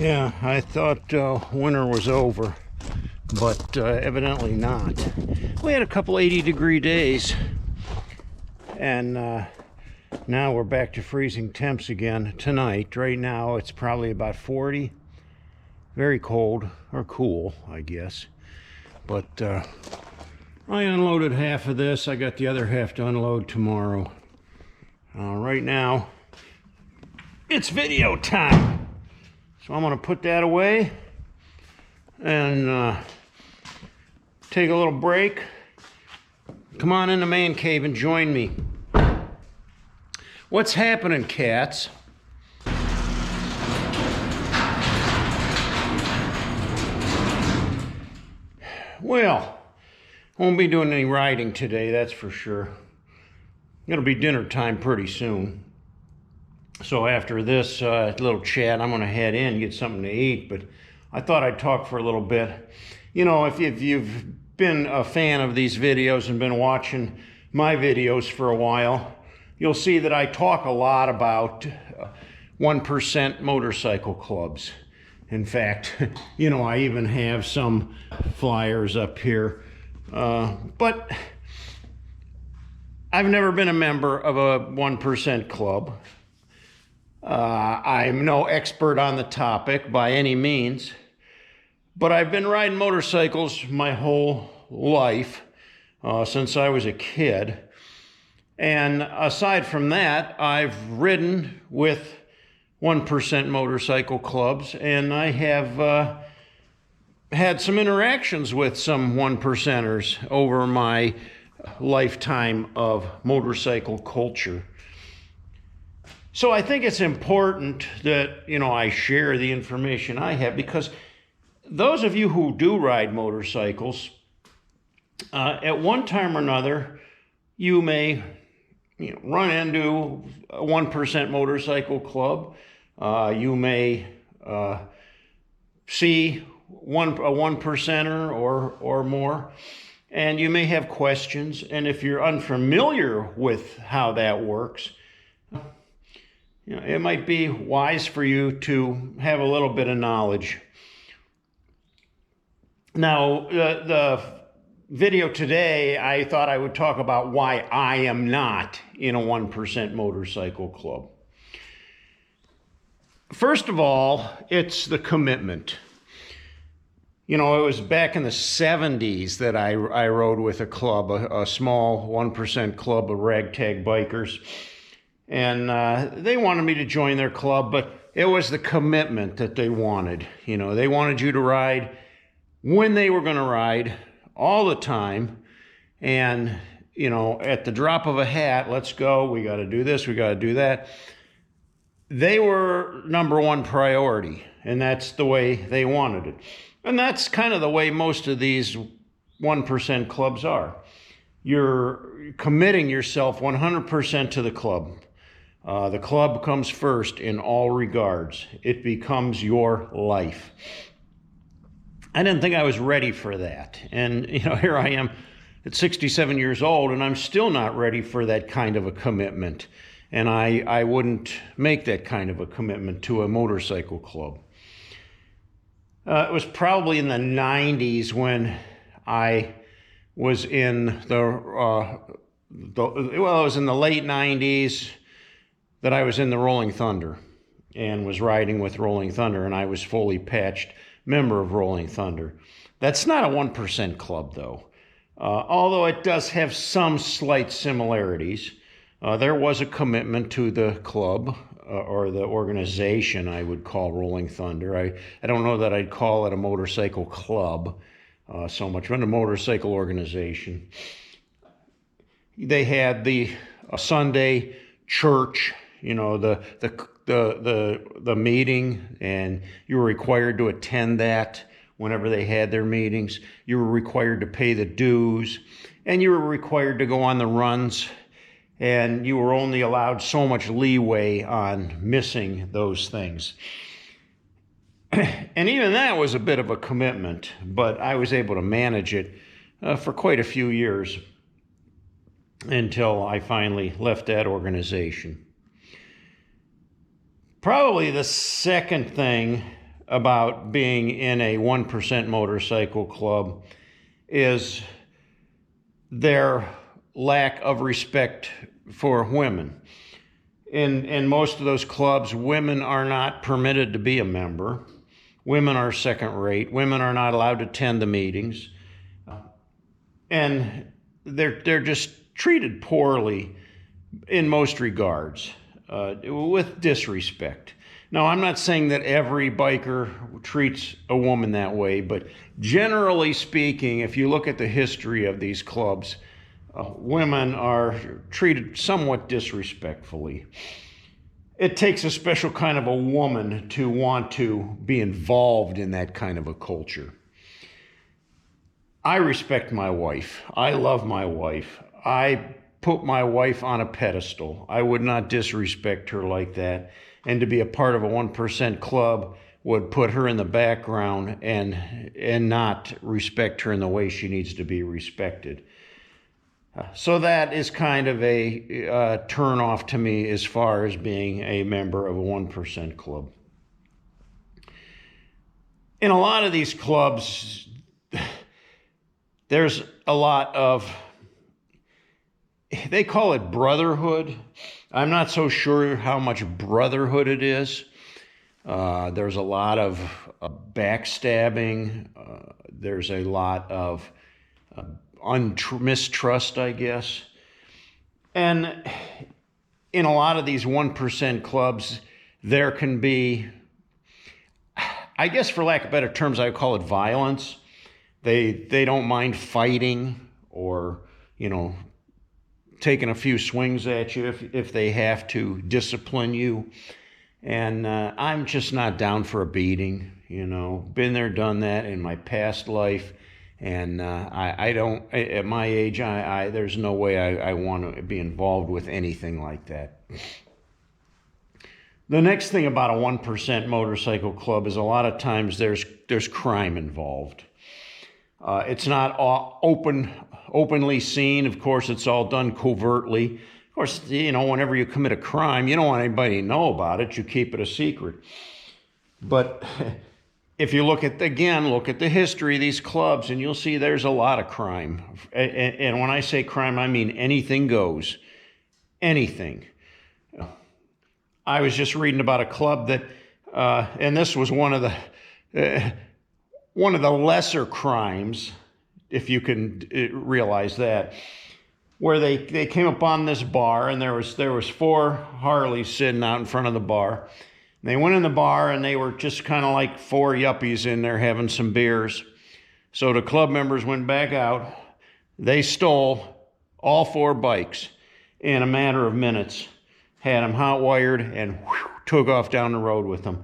Yeah, I thought winter was over, but evidently not. We had a couple 80-degree days, and now we're back to freezing temps again tonight. Right now it's probably about 40. Very cold, or cool, I guess. But I unloaded half of this. I got the other half to unload tomorrow. Right now, it's video time. So I'm going to put that away and take a little break. Come on in the man cave and join me. What's happening, cats? Well, won't be doing any riding today, that's for sure. It'll be dinner time pretty soon. So after this little chat, I'm going to head in and get something to eat. But I thought I'd talk for a little bit. You know, if you've been a fan of these videos and been watching my videos for a while, you'll see that I talk a lot about 1% motorcycle clubs. In fact, you know, I even have some flyers up here. But I've never been a member of a 1% club. I'm no expert on the topic by any means, but I've been riding motorcycles my whole life, since I was a kid. And aside from that, I've ridden with 1% motorcycle clubs, and I have had some interactions with some 1%ers over my lifetime of motorcycle culture. So I think it's important that, you know, I share the information I have, because those of you who do ride motorcycles, at one time or another, you may run into a 1% motorcycle club. You may see a 1%er or more, and you may have questions. And if you're unfamiliar with how that works, you know, it might be wise for you to have a little bit of knowledge. Now, the video today, I thought I would talk about why I am not in a 1% motorcycle club. First of all, it's the commitment. You know, it was back in the 70s that I rode with a club, a small 1% club of ragtag bikers. And they wanted me to join their club, but it was the commitment that they wanted. You know, they wanted you to ride when they were going to ride all the time. And, you know, at the drop of a hat, let's go. We got to do this. We got to do that. They were number one priority, and that's the way they wanted it. And that's kind of the way most of these 1% clubs are. You're committing yourself 100% to the club. The club comes first in all regards. It becomes your life. I didn't think I was ready for that. And, you know, here I am at 67 years old, and I'm still not ready for that kind of a commitment. And I wouldn't make that kind of a commitment to a motorcycle club. It was probably in the 90s when I was in it was in the late 90s that I was in the Rolling Thunder and was riding with Rolling Thunder, and I was fully patched member of Rolling Thunder. That's not a 1% club, though. Although it does have some slight similarities. There was a commitment to the club, or the organization I would call Rolling Thunder. I don't know that I'd call it a motorcycle club so much, but a motorcycle organization. They had the Sunday church, you know, the meeting, and you were required to attend that whenever they had their meetings. You were required to pay the dues, and you were required to go on the runs, and you were only allowed so much leeway on missing those things. And even that was a bit of a commitment, but I was able to manage it for quite a few years until I finally left that organization. Probably the second thing about being in a 1% motorcycle club is their lack of respect for women. In most of those clubs, women are not permitted to be a member. Women are second rate. Women are not allowed to attend the meetings. And they're just treated poorly in most regards, with disrespect. Now, I'm not saying that every biker treats a woman that way, but generally speaking, if you look at the history of these clubs, women are treated somewhat disrespectfully. It takes a special kind of a woman to want to be involved in that kind of a culture. I respect my wife. I love my wife. I put my wife on a pedestal. I would not disrespect her like that. And to be a part of a 1% club would put her in the background and not respect her in the way she needs to be respected. So that is kind of a turn off to me as far as being a member of a 1% club. In a lot of these clubs, there's a lot of, they call it brotherhood. I'm not so sure how much brotherhood it is. There's a lot of backstabbing. There's a lot of mistrust, I guess. And in a lot of these 1% clubs, there can be, I guess for lack of better terms, I would call it violence. They don't mind fighting or, taking a few swings at you if they have to discipline you. And I'm just not down for a beating, Been there, done that in my past life. And I don't, at my age, there's no way I want to be involved with anything like that. The next thing about a 1% motorcycle club is a lot of times there's crime involved. It's not openly seen. Of course, it's all done covertly. Of course, whenever you commit a crime, you don't want anybody to know about it. You keep it a secret. But if you look at the history of these clubs, and you'll see there's a lot of crime. And when I say crime, I mean anything goes. Anything. I was just reading about a club that, and this was one of the lesser crimes, if you can realize that, where they came upon this bar, and there was 4 Harleys sitting out in front of the bar. They went in the bar, and they were just kind of like 4 yuppies in there having some beers. So the club members went back out. They stole all 4 bikes in a matter of minutes, had them hot wired, and took off down the road with them.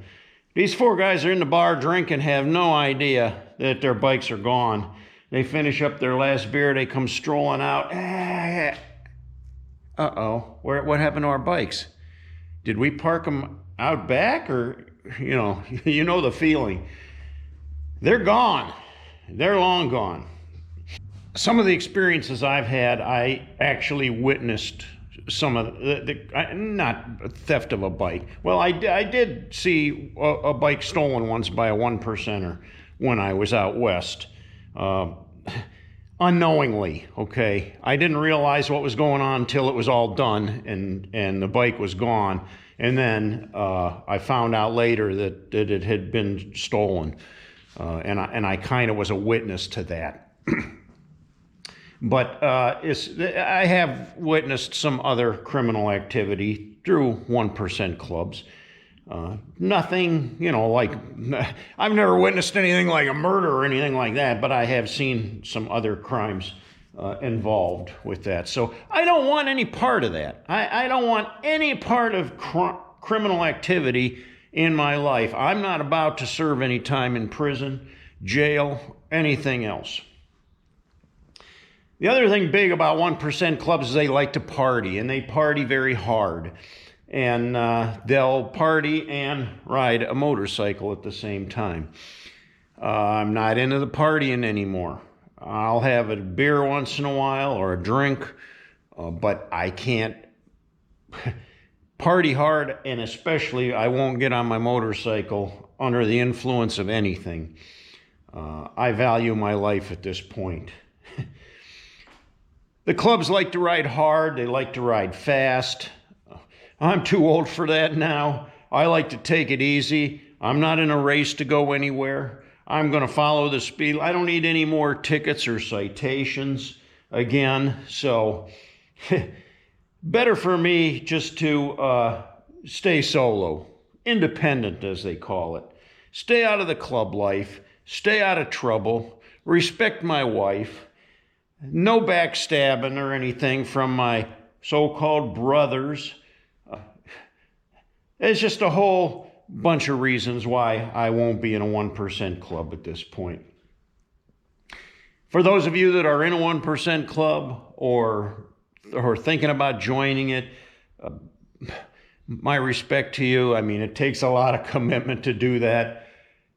These 4 guys are in the bar drinking, have no idea that their bikes are gone. They finish up their last beer, they come strolling out. Uh-oh, what happened to our bikes? Did we park them out back? Or, you know the feeling. They're gone. They're long gone. Some of the experiences I've had, I actually witnessed some of not theft of a bike. Well, I did see a bike stolen once by a 1%er when I was out west. Unknowingly, okay. I didn't realize what was going on until it was all done and the bike was gone. And then I found out later that it had been stolen. And I kind of was a witness to that. But I have witnessed some other criminal activity through 1% clubs. Nothing, like, I've never witnessed anything like a murder or anything like that, but I have seen some other crimes involved with that. So I don't want any part of that. I don't want any part of criminal activity in my life. I'm not about to serve any time in prison, jail, anything else. The other thing big about 1% clubs is they like to party, and they party very hard. And they'll party and ride a motorcycle at the same time. I'm not into the partying anymore. I'll have a beer once in a while or a drink, but I can't party hard, and especially I won't get on my motorcycle under the influence of anything. I value my life at this point. The clubs like to ride hard. They like to ride fast. I'm too old for that now. I like to take it easy. I'm not in a race to go anywhere. I'm going to follow the speed. I don't need any more tickets or citations again. So better for me just to stay solo, independent as they call it. Stay out of the club life. Stay out of trouble. Respect my wife. No backstabbing or anything from my so-called brothers. There's just a whole bunch of reasons why I won't be in a 1% club at this point. For those of you that are in a 1% club or thinking about joining it, my respect to you. I mean, it takes a lot of commitment to do that.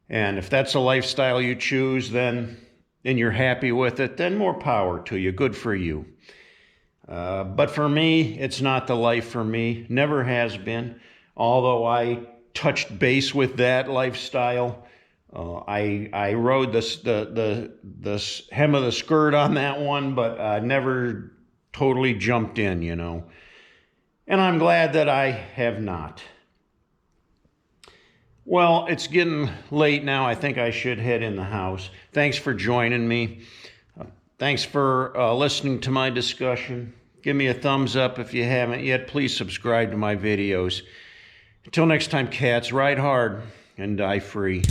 And if that's a lifestyle you choose, then and you're happy with it, then more power to you. Good for you. But for me, it's not the life for me. Never has been. Although I touched base with that lifestyle, I rode the hem of the skirt on that one, but never totally jumped in, you know. And I'm glad that I have not. Well, it's getting late now. I think I should head in the house. Thanks for joining me. Thanks for listening to my discussion. Give me a thumbs up if you haven't yet. Please subscribe to my videos. Until next time, cats, ride hard and die free.